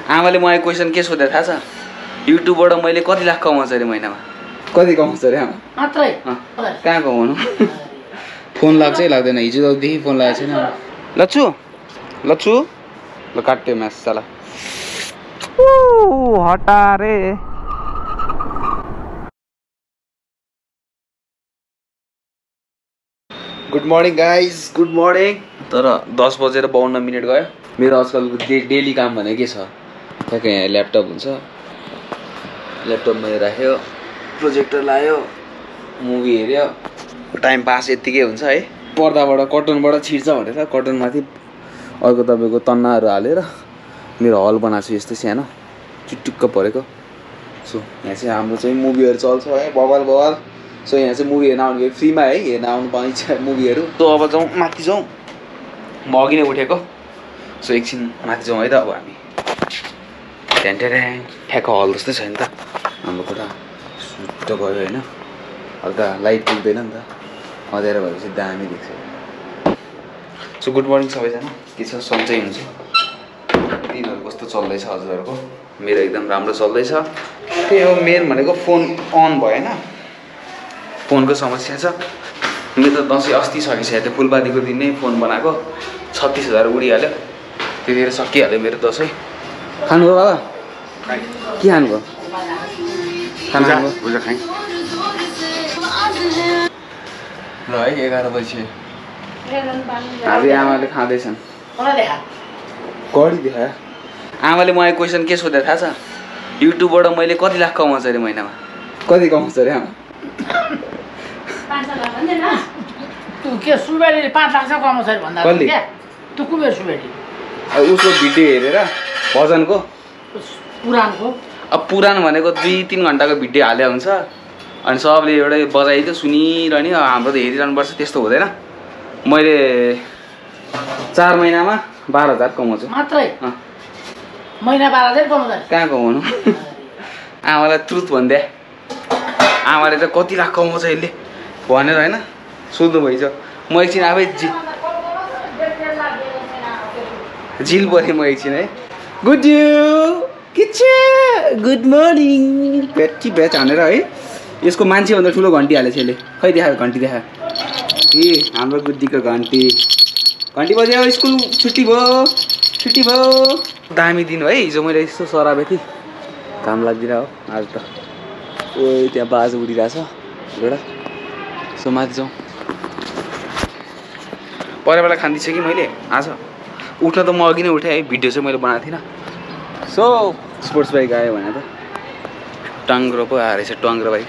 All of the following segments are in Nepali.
आमाले मलाई क्वेसन के सोधे थाहा छ? युट्युबबाट मैले कति लाख कमाउँछ अरे महिनामा? कति कमाउँछ अरे आमा? मात्रै कहाँ कमाउनु? फोन लाग्छ है लाग्दैन? हिजोदेखि फोन लागेको छैन। लच्छु लच्छु ल काट्यो म्याच साला। हटा रे। Good morning guys, good morning. तर 10:52 गयो। मेरो आजकलको डेली काम भनेको के छ? ठ्याक्कै यहाँ ल्यापटप हुन्छ, ल्यापटपमा राख्यो, प्रोजेक्टर लायो, मुभी हेऱ्यो, टाइम पास यत्तिकै हुन्छ है। पर्दाबाट कर्टनबाट छिर्छ भनेर कर्टनमाथि अर्को तपाईँको तन्नाहरू हालेर मेरो हल बनाएको छु यस्तो सानो चुटुक्क परेको। सो यहाँ चाहिँ हाम्रो चाहिँ मुभीहरू चल्छ है, बवाल बवाल। सो यहाँ चाहिँ मुभी हेर्न आउनु फ्रीमा है, हेर्न आउनु पाइन्छ मुभीहरू। सो अब जाउँ माथि जाउँ, म अघि नै उठेको। सो एकछिन माथि जाउँ है त। अब हामी ढ्याङ ठ्याक्क हल जस्तै छ नि त हाम्रो कुरा। सुट्ट गयो होइन, हल्का लाइट पुग्दैन नि त, अँध्यारो भएपछि दामी देख्छ। सो गुड मर्निङ सबैजना। के छ, सन्चै हुन्छ? दिनहरू कस्तो चल्दैछ हजुरहरूको? मेरो एकदम राम्रो चल्दैछ। त्यही हो मेन भनेको, फोन अन भएन, फोनको समस्या छ। मेरो त दसैँ अस्ति सकिसक्यो थियो, फुलपातीको दिन नै फोन बनाएको 36,000 उडिहाल्यो। त्यतिखेर सकिहाल्यो मेरो दसैँ। खानुभयो बाबा? के खानुभयो? खाना भुजा खाएँ ल है। 11 बजी हामी आमाले खाँदैछन्। कडी देखायो। आमाले मलाई क्वेसन के सोधे थाहा छ? युट्युबबाट मैले कति लाख कमाउँछ अरे महिनामा? कति कमाउँछ अरे आमा? 5 लाख भन्दैन तँ के सुबेडीले 5 लाख कमाउँछ अरे भन्दा के? तँ कुबेर सुबेडी उसको भिडियो हेरेर भजनको पुरानको। अब पुरानो भनेको 2-3 घन्टाको भिडियो हाले हुन्छ अनि सबले एउटै बजाइदियो सुनिरहने। हाम्रो त हेरिरहनुपर्छ, त्यस्तो हुँदैन। मैले 4 महिनामा 12,000 कमाउँछु मात्रै। महिना 12,000 कमाउँछ? कहाँ कमाउनु? आमालाई ट्रुथ भनिदिए। आमाले त कति लाख कमाउँछ यसले भनेर होइन सोध्नु भइछ। म एकछिन आफै झिल परेँ म एकछिन है। गुड मर्निङ भेटी भेट हानेर है। यसको मान्छेभन्दा ठुलो घन्टी हालेछ यसले। खै देखायो घन्टी देखायो। ए हाम्रो गुड्डीको घन्टी बज्यो। स्कुल छुट्टी भयो। दामी दिन है हिजो। मैले यस्तो सराबे थिएँ, काम लाग्दिन हो आज त। ओ त्यहाँ बाज उडिरहेछ एउटा। सो माथि जाउँ। परे बेला खाँदैछु कि मैले आज। उठ्न त म अघि नै उठेँ है, भिडियो चाहिँ मैले बनाएको थिइनँ। सो स्पोर्ट्स बाइक आयो भने त टाङ्ग्रो पो आएर रहेछ, टाङ्ग्रो बाइक।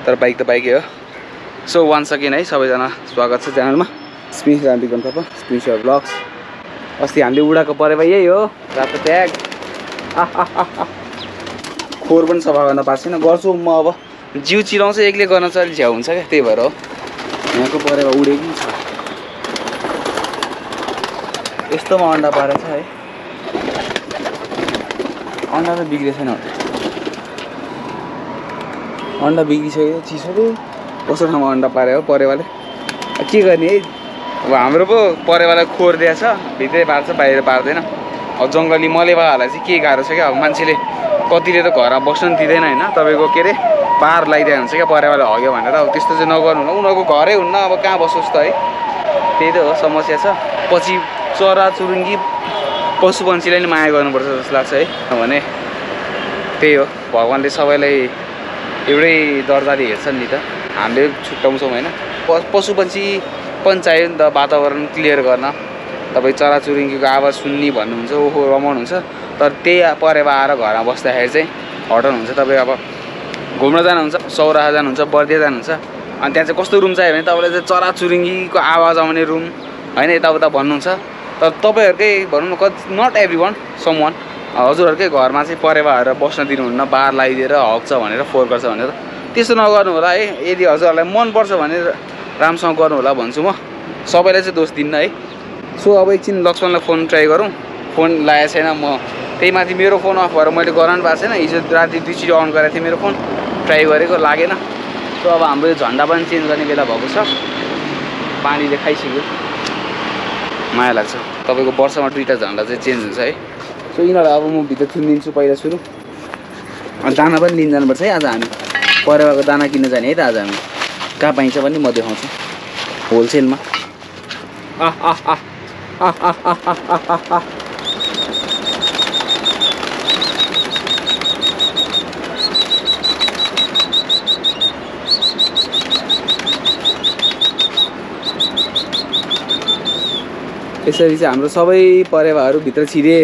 तर बाइक त बाइकै हो। सो वान्स अगेन है सबैजना स्वागत छ च्यानलमा। स्पिन राम्पिकन थप स्पिन स्योर ब्लग्स। अस्ति हामीले उडाको परेवा यही हो, रातो ट्याग। खोर पनि सफा गर्न पाएको छैन, गर्छु म अब। जिउ चिलाउँछ एक्लै गर्न चाहिँ अलिक झ्याउ हुन्छ क्या, त्यही भएर हो। यहाँको परेवा उडेकै छ। यस्तोमा अन्डा पारेछ है। अन्डा त बिग्रेको छैन, अन्डा बिग्रिसक्यो चिसोले। कस्तो ठाउँमा अन्डा पारे हो परेवाले, के गर्ने है। अब हाम्रो पो परेवालाई खोर दिएछ, भित्रै पार्छ बाहिर पार्दैन। अब जङ्गली मलेवाहरूलाई चाहिँ के गाह्रो छ क्या। अब मान्छेले कतिले त घरमा बस्न दिँदैन होइन, तपाईँको के अरे पार लगाइदिएको हुन्छ क्या परेवाले हग्यो भनेर। अब त्यस्तो चाहिँ नगर्नु होला, उनीहरूको घरै हुन्न, अब कहाँ बसोस् त है। त्यही त हो समस्या छ। पछि चराचुरुङ्गी पशु पन्छीलाई नि माया गर्नुपर्छ जस्तो लाग्छ है। भने त्यही हो, भगवान्ले सबैलाई एउटै दर्जाले हेर्छन् नि त, हामीले छुट्याउँछौँ होइन। पशु पन्छी पनि चाहियो नि त वातावरण क्लियर गर्न। तपाईँ चराचुरुङ्गीको आवाज सुन्ने भन्नुहुन्छ, ओहो रमाउनुहुन्छ। तर त्यही परेवा आएर घरमा बस्दाखेरि चाहिँ हटाउनुहुन्छ। तपाईँ अब घुम्न जानुहुन्छ, सौराहा जानुहुन्छ, बर्दिया जानुहुन्छ, अनि त्यहाँ चाहिँ कस्तो रुम चाहियो भने तपाईँलाई चाहिँ चराचुरुङ्गीको आवाज आउने रुम होइन, यताउता भन्नुहुन्छ। तर तपाईँहरूकै भनौँ न, not every one, some one, हजुरहरूकै घरमा चाहिँ परेवाहरू बस्न दिनुहुन्न, बार लगाइदिएर हग्छ भनेर, फोहोर गर्छ भनेर। त्यस्तो नगर्नु होला है। यदि हजुरहरूलाई मनपर्छ भने राम्रोसँग गर्नु होला भन्छु म। सबैलाई चाहिँ दोष दिन्न है। सो अब एकछिन लक्ष्मणलाई फोन ट्राई गरौँ। फोन लागेको छैन, म त्यही माथि मेरो फोन अफ भएर मैले गराउनु भएको छैन। हिजो राति 2 अन गरेको थिएँ मेरो फोन, ट्राई गरेको लागेन। सो अब हाम्रो यो झन्डा पनि चेन्ज गर्ने बेला भएको छ। पानीले खाइसक्यो, माया लाग्छ। तपाईँको वर्षमा 2टा झन्डा चाहिँ चेन्ज हुन्छ है। सो यिनीहरूलाई अब म भित्र थुनिदिन्छु पहिला सुरु। अनि दाना पनि लिन जानुपर्छ है आज हामी। परेवाको दाना किन्न जाने है त आज हामी। कहाँ पाइन्छ पनि म देखाउँछु होलसेलमा। यसरी चाहिँ हाम्रो सबै परेवाहरू भित्र छिरे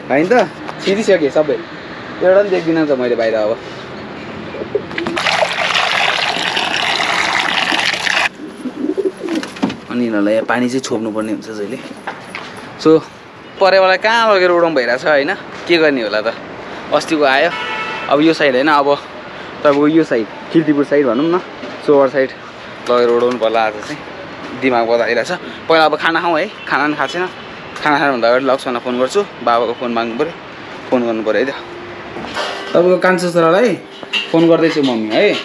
होइन त? छिरिसके सबै, एउटा पनि देख्दिनँ त मैले बाहिर। अब अनि यिनीहरूलाई पानी चाहिँ छोप्नुपर्ने हुन्छ जहिले। सो परेवालाई कहाँ लगेर उडाउँ भइरहेछ होइन, के गर्ने होला त? अस्तिको आयो, अब यो साइड होइन, अब तपाईँको यो साइड किर्तिपुर साइड भनौँ न, सोवर साइड लगेर उडाउनु पर्ला आज चाहिँ। दिमाग बदाइरहेछ। पहिला अब खाना खाउँ है, खाना पनि खाएको छैन। खाना खानुभन्दा अगाडि लक्ष्मणलाई फोन गर्छु, बाबाको फोन माग्नु पऱ्यो, फोन गर्नु पऱ्यो है त। तपाईँको कान्छो छोरालाई फोन गर्दैछु मम्मी है।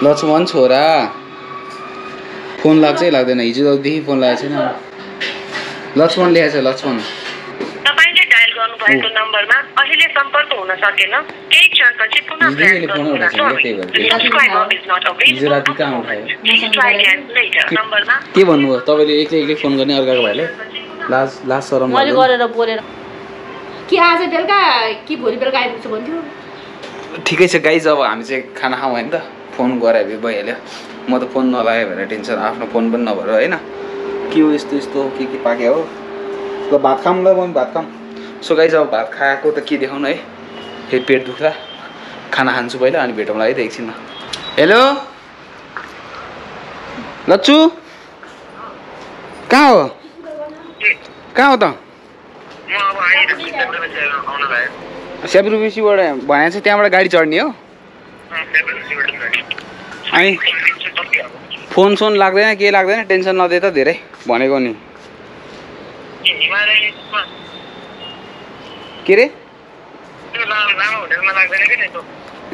लक्ष्मण छोरा फोन लाग्छ है लाग्दैन? हिजोदेखि फोन लागेको छैन। लक्ष्मण लेखेको छ, लक्ष्मण। तपाईले डायल गर्नुभएको नम्बरमा अहिले सम्पर्क हुन सकेन, केही क्षणपछि पुनः प्रयास गर्नुहोला। हिजो राति कहाँ उठायो? के भन्नुभयो तपाईँले? एक्लै फोन गर्ने अर्काको भाइले? लाज शरम मैले गरेर बोलेर कि आज बेलुका कि भोलि बेलुका आइपुग्छु भन्थ्यो। ठिकै छ गाइज, अब हामी चाहिँ खाना खाउँ होइन त। फोन गरे भइहाल्यो। म त फोन नलाग्यो भनेर टेन्सन, आफ्नो फोन पनि नभएर होइन। के हो यस्तो यस्तो के पाक्यो हो? ल भात खाऊँ ल, म भात खाऊँ। सो गाइज अब भात खाएको त के देखाउनु है, फेरि पेट दुख्दा। खाना खान्छु पहिला अनि भेटौँला है त एकछिनमा। हेलो लच्चु, कहाँ हो? कहाँ हो त? सेब्रुबेसीबाट भने चाहिँ त्यहाँबाट गाडी चढ्ने हो? अनि फोन सोन लाग्दैन, के लाग्दैन, टेन्सन नदे त धेरै भनेको नि। के रे?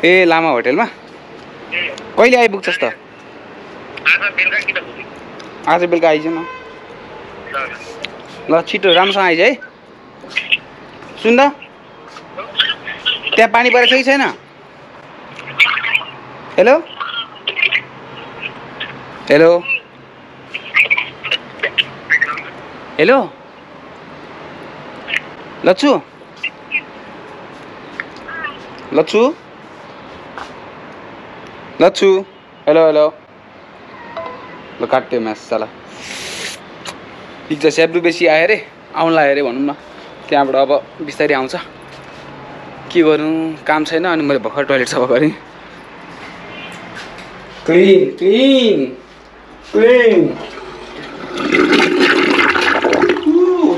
ए लामा होटेलमा? कहिले आइपुग्छस् त? आज बेलुका आइज न ल, छिटो राम्रोसँग आइज है। सुन त, त्यहाँ पानी परेको छ कि छैन? Hello hello hello Lachchu, Lachchu Lachchu, hello hello. ल काट्यो म्यास साला। ठिक छ, स्याब्रु बेसी आयो अरे, आउनु लाग्यो अरे भनौँ न। त्यहाँबाट अब बिस्तारै आउँछ। के गर्नु, काम छैन। अनि मैले भर्खर टोइलेट सफा गरेँ। क्लिन क्लिन क्लिन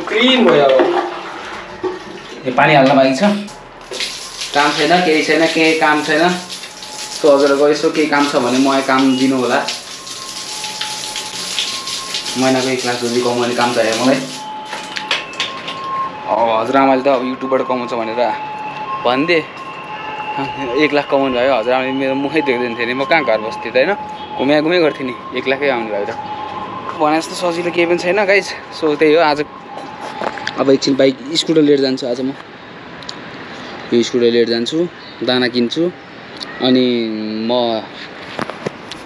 क्लिन भयो। अब यो पानी हाल्न बाँकी छ। काम छैन, केही छैन, केही काम छैन। सो हजुरहरूको यसो केही काम छ भने मलाई काम दिनु होला। महिनाको 1 लाख जति कमाउने काम चाहियो मलाई। हजुरआमाले त अब युट्युबबाट कमाउँछ भनेर भनिदिए। 1 लाख कमाउनु भयो। हजुरआमाले मेरो मुखै देख्दैन थियो नि, म कहाँ घर बस्थेँ त होइन, घुमै गर्थेँ नि। 1 लाखै आउनु भयो त भने जस्तो सजिलो केही पनि छैन गाइस। सो त्यही हो। आज अब एकछिन बाइक स्कुटर लिएर जान्छु। आज म यो स्कुटर लिएर जान्छु, दाना किन्छु। अनि म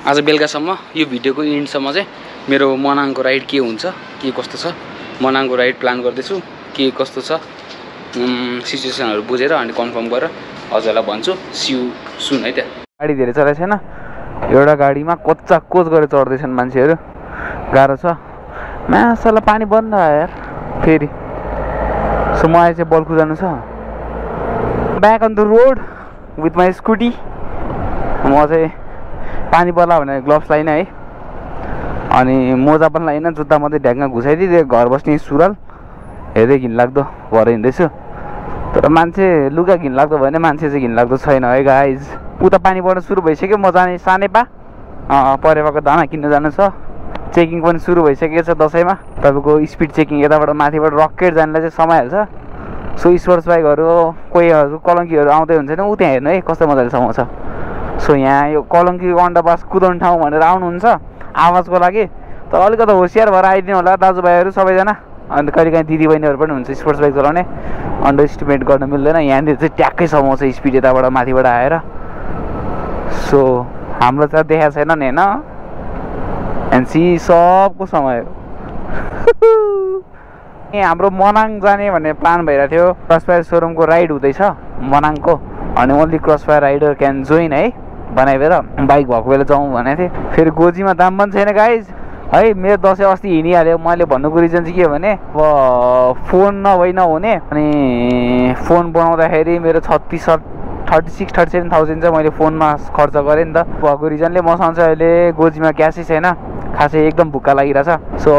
आज बेलुकासम्म यो भिडियोको इन्डसम्म चाहिँ मेरो मनाङको राइड के हुन्छ, के कस्तो छ, मनाङको राइड प्लान गर्दैछु। के कस्तो छ सिचुएसनहरू बुझेर अनि कन्फर्म गरेर हजुरलाई भन्छु। सिउ सुन है। त्यहाँ गाडी धेरै चलाएको छैन। एउटा गाडीमा कोच्चा कोच गरेर चढ्दैछन् मान्छेहरू। गाह्रो छ। म्यासलाई पानी बन्द आयो यार फेरि। सो मलाई चाहिँ बल्कु जानु छ। Back on the road with my scooty. म चाहिँ पानी पर्ला भनेर ग्लोभ्स लाइन है, अनि मोजा पनि लाइन, जुत्ता मात्रै ढ्याङ्ग घुसाइदिए। घर बस्ने सुरुवाल हेर्दै घिनलाग्दो भएर हिँड्दैछु। तर मान्छे लुगा घिनलाग्दो भयो भने मान्छे चाहिँ घिनलाग्दो छैन है गाइज। उता पानी पर्न सुरु भइसक्यो। म जाने सानेपा परेवाको दाना किन्न जानु छ। चेकिङ पनि सुरु भइसकेको छ दसैँमा। तपाईँको स्पिड चेकिङ यताबाट माथिबाट रकेट जानलाई चाहिँ समय हाल्छ। सो स्पोर्ट्स बाइकहरू कोहीहरू कलङ्कीहरू आउँदै हुन्छ नि, ऊ त्यहाँ हेर्नु है कस्तो मजाले समाउँछ। सो यहाँ यो कलङ्कीको अन्डरपास कुदाउने ठाउँ भनेर आउनुहुन्छ आवाजको लागि। तर अलिकति होसियार भएर आइदिनु होला दाजुभाइहरू सबैजना। अन्त कहिलेकाहीँ दिदीबहिनीहरू पनि हुन्छ स्पोर्ट्स बाइक चलाउने, अन्डर एस्टिमेट गर्न मिल्दैन। यहाँनिर चाहिँ ट्याक्कै समाउँछ स्पिड यताबाट माथिबाट आएर। सो हाम्रो चाहिँ देखाएको छैन नि होइन, एनसी सबको समय हो। हाम्रो मनाङ जाने भन्ने प्लान भइरहेको थियो। क्रसफायर सोरुमको राइड हुँदैछ मनाङको, अनि only Crossfire rider can join है बनाइबेर बाइक भएको बेला जाउँ भनेको थिएँ। फेरि गोजीमा दाम पनि छैन गाइज है। मेरो दसैँ अस्ति हिँडिहाल्यो। मैले भन्नुको रिजन चाहिँ के हो भने अब फोन नहुने, अनि फोन बनाउँदाखेरि मेरो 36-37,000 चाहिँ मैले फोनमा खर्च गरेँ नि त। भएको रिजनले मसँग चाहिँ अहिले गोजीमा क्यासै छैन, खासै एकदम भुक्का लागिरहेछ। सो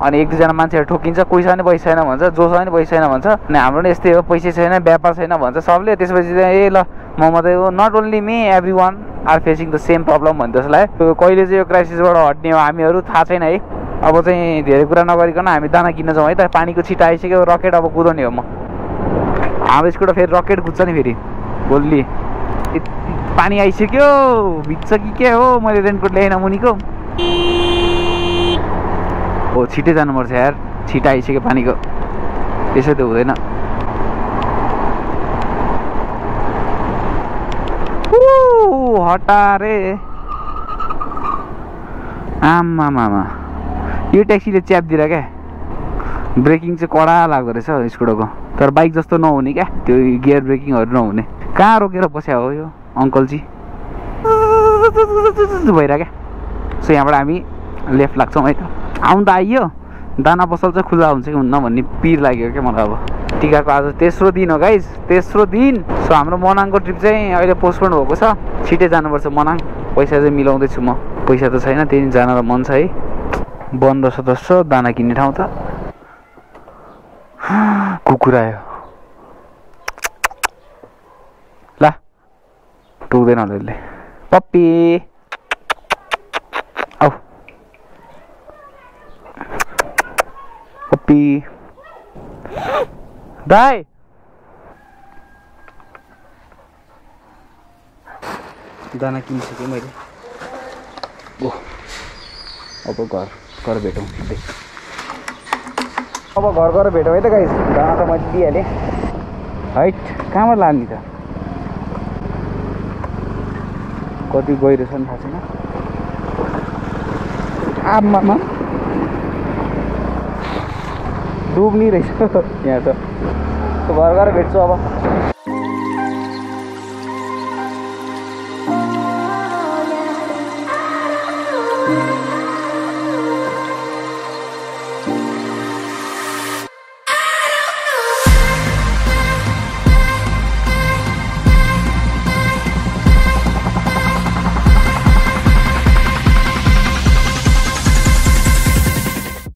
अनि एक दुईजना मान्छेहरू ठोकिन्छ, कोहीसँग नि पैसा छैन भन्छ, जोसँग नि पैसा छैन भन्छ। अनि हाम्रो नि यस्तै हो, पैसा छैन व्यापार छैन भन्छ सबले। त्यसपछि चाहिँ ए ल म मात्रै हो, not only me, every one are facing the same problem भन्ने जस्तो लाग्यो। कहिले चाहिँ यो क्राइसिसबाट हट्ने हो हामीहरू थाहा छैन है। अब चाहिँ धेरै कुरा नगरिकन हामी दाना किन्न जाउँ है त। पानीको छिटा आइसक्यो, रकेट अब कुदाउने हो म। हाम्रो स्कुटर फेरि रकेट कुद्छ नि फेरि भोलि। पानी आइसक्यो, भिज्छ कि के हो, मैले रेनकोट ल्याएन मुनिको। हो छिटै जानुपर्छ यार, छिटो आइसक्यो पानीको, त्यसै त हुँदैन। हटारे आमामामा, यो ट्याक्सीले च्याप्दिएर क्या। ब्रेकिङ चाहिँ कडा लाग्दो रहेछ स्कुटरको, तर बाइक जस्तो नहुने क्या, त्यो गियर ब्रेकिङहरू नहुने। कहाँ रोकेर बस्या हो यो अङ्कलजी भइरह क्या। सो यहाँबाट हामी लेफ्ट लाग्छौँ है त। आउनु त आइयो, दाना पसल चाहिँ खुल्ला हुन्छ कि हुन्न भन्ने पिर लाग्यो क्या मलाई। अब टिकाको आज तेस्रो दिन हो गाइज, तेस्रो दिन। सो हाम्रो मनाङको ट्रिप चाहिँ अहिले पोस्टपोन भएको छ, छिटै जानुपर्छ मनाङ। पैसा चाहिँ मिलाउँदैछु म, पैसा त छैन, त्यही जान र मन छ है। बन्द छ जस्तो दाना किन्ने ठाउँ त। कुकुर आयो ला, टुक्दैन होला यसले। पप्पी आऊ, पप्पी दाइ। दाना किनिसकेँ मैले। ओ अब घर भेटौँ। अब घर गएर भेटौँ है त गाइस। दाना त मैले दिइहालेँ। हाइट कहाँबाट लाने त, कति गइरहेछ नि थाहा छैन। आमामा डुब्ने रहेछ यहाँ त। घर गएर भेट्छु अब।